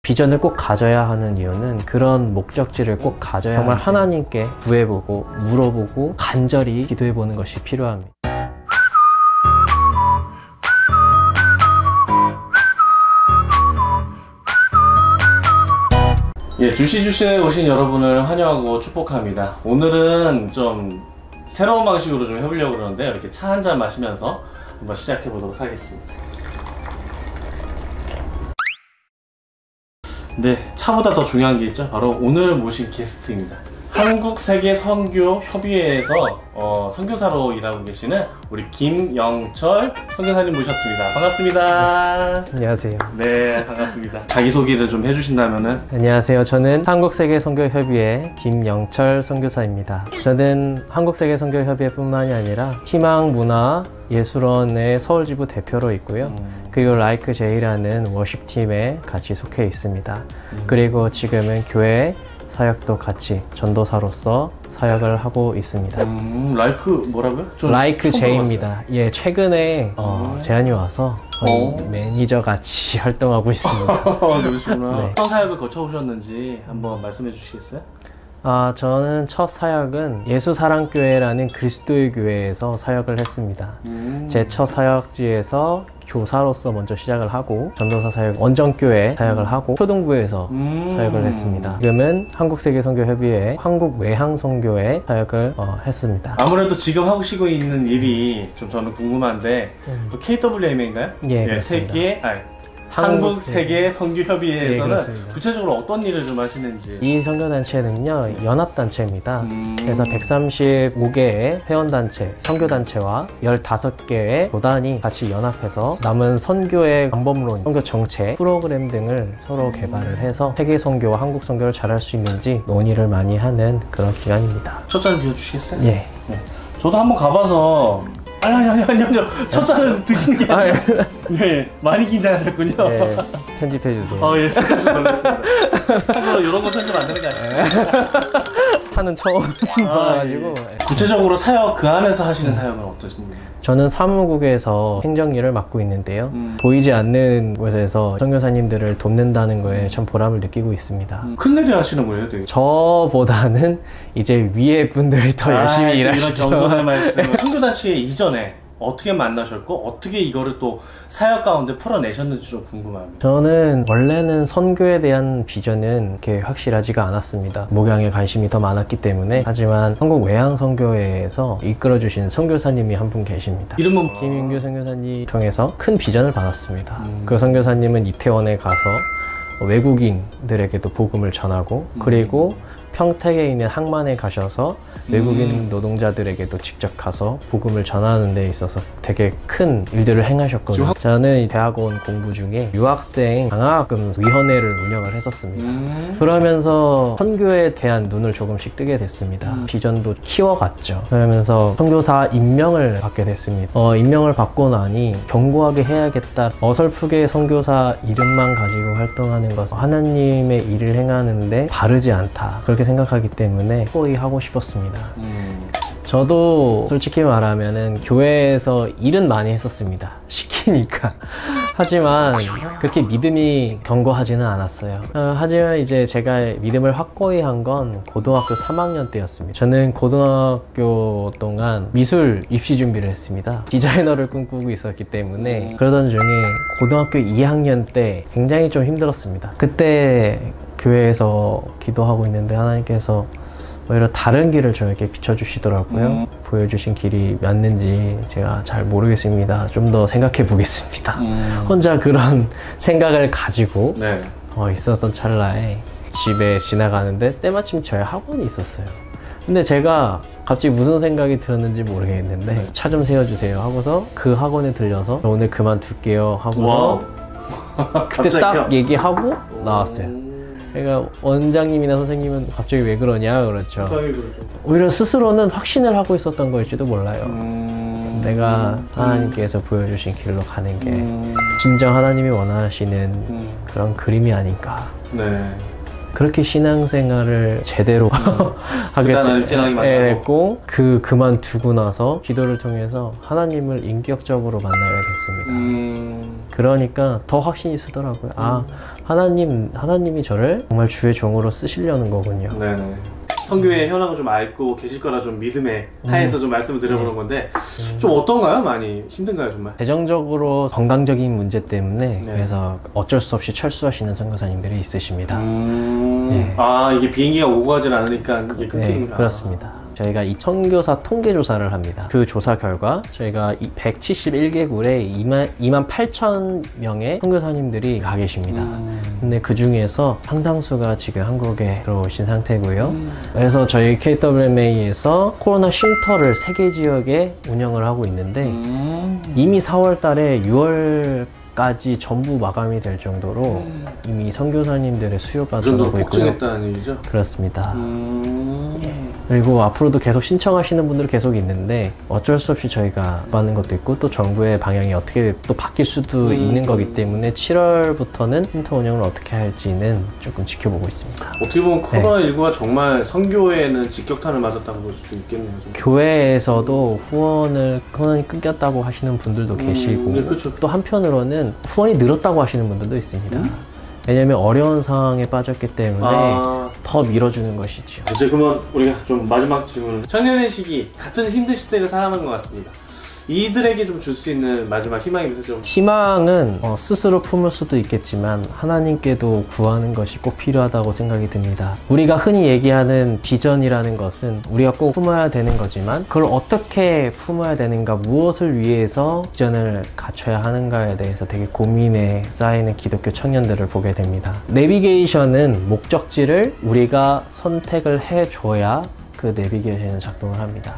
비전을 꼭 가져야 하는 이유는 그런 목적지를 꼭 가져야 정말 하나님께 구해보고 물어보고 간절히 기도해보는 것이 필요합니다. 예, 주시주시에 오신 여러분을 환영하고 축복합니다. 오늘은 좀 새로운 방식으로 좀 해보려고 그러는데 이렇게 차 한잔 마시면서 한번 시작해 보도록 하겠습니다. 네, 차보다 더 중요한 게 있죠. 바로 오늘 모신 게스트입니다. 한국세계선교협의회에서 선교사로 일하고 계시는 우리 김영철 선교사님 모셨습니다. 반갑습니다. 안녕하세요. 네, 반갑습니다. 자기소개를 좀 해주신다면은. 안녕하세요. 저는 한국세계선교협의회 김영철 선교사입니다. 저는 한국세계선교협의회뿐만이 아니라 희망문화예술원의 서울지부 대표로 있고요. 그리고 라이크 제이라는 워십팀에 같이 속해 있습니다. 그리고 지금은 교회 사역도 같이 전도사로서 사역을 하고 있습니다. 라이크 뭐라고요? 라이크 제이입니다. 예, 최근에 제안이 와서 매니저 같이 활동하고 있습니다. 그러시구나. 네. 어떤 사역을 거쳐오셨는지 한번 말씀해 주시겠어요? 저는 첫 사역은 예수사랑교회라는 그리스도의 교회에서 사역을 했습니다. 제 첫 사역지에서 교사로서 먼저 시작을 하고 전도사 사역, 원정교회 사역을 하고 초등부에서 사역을 했습니다. 지금은 한국세계선교협의회 한국외항선교회 사역을 했습니다. 아무래도 지금 하시고 있는 일이 좀 저는 궁금한데 KWMA인가요? 예, 세계 한국세계선교협의회에서는 구체적으로 어떤 일을 좀 하시는지. 이 선교단체는요 연합단체입니다. 그래서 135개의 회원단체, 선교단체와 15개의 교단이 같이 연합해서 남은 선교의 방법론, 선교 정책, 프로그램 등을 서로 개발을 해서 세계 선교와 한국 선교를 잘할 수 있는지 논의를 많이 하는 그런 기관입니다. 첫 잔 비워주시겠어요? 예. 네. 저도 한번 가봐서 아니요. 첫 잔을 드시는 게 아니라 네, 많이 긴장하셨군요. 예, 편집해주세요. 예, 색깔 좀 놀랐습니다. 참고로 이런 거 편집 안 되는 거 아니에요? 파는 처음 봐가지고. 예. 구체적으로 사역, 그 안에서 하시는 사역은 어떠십니까? 저는 사무국에서 행정일을 맡고 있는데요. 보이지 않는 곳에서 선교사님들을 돕는다는 거에 참 보람을 느끼고 있습니다. 큰 일을 하시는 거예요, 되게. 저보다는 이제 위에 분들이 더 열심히 일하시죠. 이런 겸손의 말씀. 선교단체 이전에 어떻게 만나셨고 어떻게 이거를 또 사역 가운데 풀어내셨는지 좀 궁금합니다. 저는 원래는 선교에 대한 비전은 이렇게 확실하지가 않았습니다. 목양에 관심이 더 많았기 때문에. 하지만 한국외항선교회에서 이끌어주신 선교사님이 한 분 계십니다. 이름은 김윤규 선교사님 통해서 큰 비전을 받았습니다. 그 선교사님은 이태원에 가서 외국인들에게도 복음을 전하고 그리고 평택에 있는 항만에 가셔서 외국인 노동자들에게도 직접 가서 복음을 전하는 데 있어서 되게 큰 일들을 행하셨거든요. 저는 대학원 공부 중에 유학생 장학금 위원회를 운영을 했었습니다. 그러면서 선교에 대한 눈을 조금씩 뜨게 됐습니다. 비전도 키워갔죠. 그러면서 선교사 임명을 받게 됐습니다. 임명을 받고 나니 견고하게 해야겠다. 어설프게 선교사 이름만 가지고 활동하는 것은 하나님의 일을 행하는데 바르지 않다. 그렇게 생각하기 때문에 거의 하고 싶었습니다. 저도 솔직히 말하면은 교회에서 일은 많이 했었습니다. 시키니까. 하지만 그렇게 믿음이 견고하지는 않았어요. 하지만 이제 제가 믿음을 확고히 한 건 고등학교 3학년 때였습니다. 저는 고등학교 동안 미술 입시 준비를 했습니다. 디자이너를 꿈꾸고 있었기 때문에 그러던 중에 고등학교 2학년 때 굉장히 좀 힘들었습니다. 그때 교회에서 기도하고 있는데 하나님께서 오히려 다른 길을 저에게 비춰주시더라고요. 보여주신 길이 맞는지 제가 잘 모르겠습니다. 좀 더 생각해 보겠습니다. 혼자 그런 생각을 가지고 있었던 찰나에 집에 지나가는데 때마침 저희 학원이 있었어요. 근데 제가 갑자기 무슨 생각이 들었는지 모르겠는데 차 좀 세워주세요 하고서 그 학원에 들려서 오늘 그만둘게요 하고서 그때 딱 얘기하고 나왔어요. 그러니까 원장님이나 선생님은 갑자기 왜 그러냐 그렇죠. 오히려 스스로는 확신을 하고 있었던 거일지도 몰라요. 내가 하나님께서 보여주신 길로 가는 게 진정 하나님이 원하시는 그런 그림이 아닌가. 그렇게 신앙생활을 제대로 하게 됐고 그만두고 나서 기도를 통해서 하나님을 인격적으로 만나게 됐습니다. 그러니까 더 확신이 서더라고요. 하나님이 저를 정말 주의 종으로 쓰시려는 거군요. 네네. 선교의 현황을 좀 알고 계실 거라 좀 믿음에 하에서 좀 말씀을 드려보는 건데 좀 어떤가요? 많이 힘든가요 정말? 재정적으로 건강적인 문제 때문에 그래서 어쩔 수 없이 철수하시는 선교사님들이 있으십니다. 네. 아 이게 비행기가 오고 가질 않으니까 이게 끊기는구나. 네, 그렇습니다. 저희가 이 선교사 통계 조사를 합니다. 그 조사 결과 저희가 171개국에 2만 8천 명의 선교사님들이 가 계십니다. 근데 그 중에서 상당수가 지금 한국에 들어오신 상태고요. 그래서 저희 KWMA에서 코로나 쉼터를 3개 지역에 운영을 하고 있는데 이미 4월 달에 6월까지 전부 마감이 될 정도로 이미 선교사님들의 수요가 들어오고 있고요. 폭증했다는 얘기죠? 그렇습니다. 그리고 앞으로도 계속 신청하시는 분들 계속 있는데 어쩔 수 없이 저희가 받는 것도 있고 또 정부의 방향이 어떻게 또 바뀔 수도 있는 거기 때문에 7월부터는 쉼터 운영을 어떻게 할지는 조금 지켜보고 있습니다. 어떻게 보면 코로나19가 정말 선교에는 직격탄을 맞았다고 볼 수도 있겠네요. 좀. 교회에서도 후원이 끊겼다고 하시는 분들도 계시고 또 한편으로는 후원이 늘었다고 하시는 분들도 있습니다. 왜냐면 어려운 상황에 빠졌기 때문에 더 밀어주는 것이죠. 이제 그러면 우리가 좀 마지막 질문. 청년의 시기 같은 힘든 시대를 살아가는 것 같습니다. 이들에게 좀 줄 수 있는 마지막 희망이 있으죠? 희망은 스스로 품을 수도 있겠지만 하나님께도 구하는 것이 꼭 필요하다고 생각이 듭니다. 우리가 흔히 얘기하는 비전이라는 것은 우리가 꼭 품어야 되는 거지만 그걸 어떻게 품어야 되는가, 무엇을 위해서 비전을 갖춰야 하는가에 대해서 되게 고민에 쌓이는 기독교 청년들을 보게 됩니다. 내비게이션은 목적지를 우리가 선택을 해줘야 그 내비게이션은 작동을 합니다.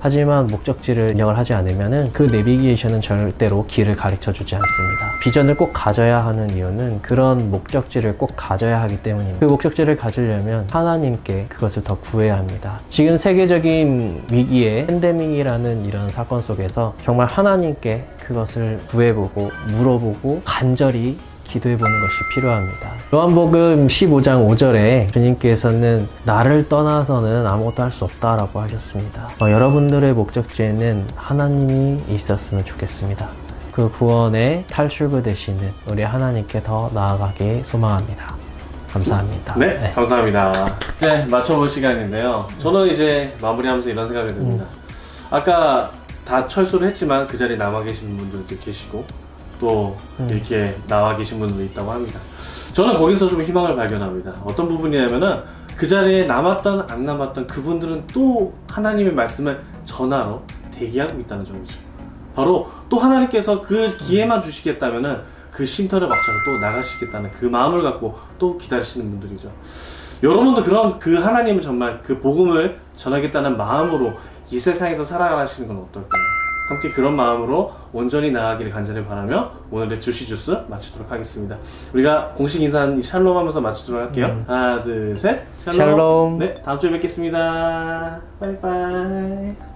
하지만 목적지를 입력을 하지 않으면 그 내비게이션은 절대로 길을 가르쳐 주지 않습니다. 비전을 꼭 가져야 하는 이유는 그런 목적지를 꼭 가져야 하기 때문입니다. 그 목적지를 가지려면 하나님께 그것을 더 구해야 합니다. 지금 세계적인 위기에 팬데믹이라는 이런 사건 속에서 정말 하나님께 그것을 구해보고 물어보고 간절히 기도해보는 것이 필요합니다. 요한복음 15장 5절에 주님께서는 나를 떠나서는 아무것도 할 수 없다라고 하셨습니다. 여러분들의 목적지에는 하나님이 있었으면 좋겠습니다. 그 구원의 탈출구 되시는 우리 하나님께 더 나아가길 소망합니다. 감사합니다. 네, 감사합니다. 네, 맞춰볼 시간인데요. 저는 이제 마무리하면서 이런 생각이 듭니다. 아까 다 철수를 했지만 그 자리에 남아 계시는 분들도 계시고 또 이렇게 나와 계신 분들도 있다고 합니다. 저는 거기서 좀 희망을 발견합니다. 어떤 부분이냐면은 그 자리에 남았던 안 남았던 그분들은 또 하나님의 말씀을 전하러 대기하고 있다는 점이죠. 바로 또 하나님께서 그 기회만 주시겠다면은 그 쉼터를 마쳐서 또 나가시겠다는 그 마음을 갖고 또 기다리시는 분들이죠. 여러분도 그런 그 하나님을 정말 그 복음을 전하겠다는 마음으로 이 세상에서 살아가시는 건 어떨까요? 함께 그런 마음으로 온전히 나아가기를 간절히 바라며 오늘의 주시주스 마치도록 하겠습니다. 우리가 공식 인사 샬롬 하면서 마치도록 할게요. 하나, 둘, 셋. 샬롬. 샬롬. 네, 다음 주에 뵙겠습니다. 바이바이.